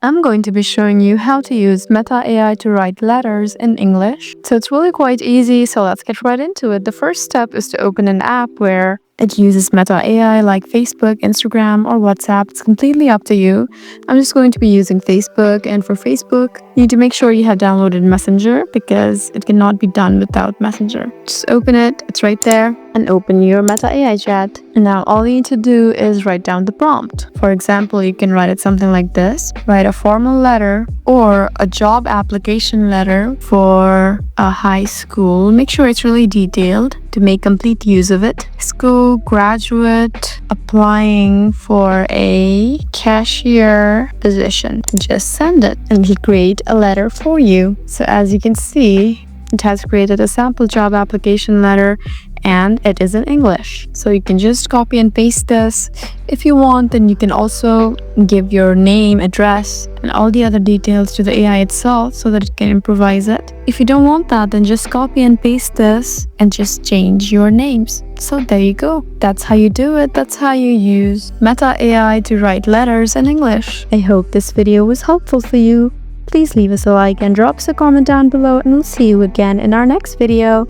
I'm going to be showing you how to use Meta AI to write letters in English. So it's really quite easy, so let's get right into it. The first step is to open an app where it uses Meta AI like Facebook, Instagram, or WhatsApp. It's completely up to you. I'm just going to be using Facebook, and for Facebook, you need to make sure you have downloaded Messenger because it cannot be done without Messenger. Just open it, it's right there, and open your Meta AI chat. And now all you need to do is write down the prompt. For example, you can write it something like this. Write a formal letter or a job application letter for a high school. Make sure it's really detailed to make complete use of it. School graduate applying for a cashier position. Just send it and it'll create a letter for you. So as you can see, it has created a sample job application letter and it is in English. So you can just copy and paste this. If you want, then you can also give your name, address, and all the other details to the AI itself so that it can improvise it. If you don't want that, then just copy and paste this and just change your names. So there you go. That's how you do it. That's how you use Meta AI to write letters in English. I hope this video was helpful for you. Please leave us a like and drop us a comment down below, and we'll see you again in our next video.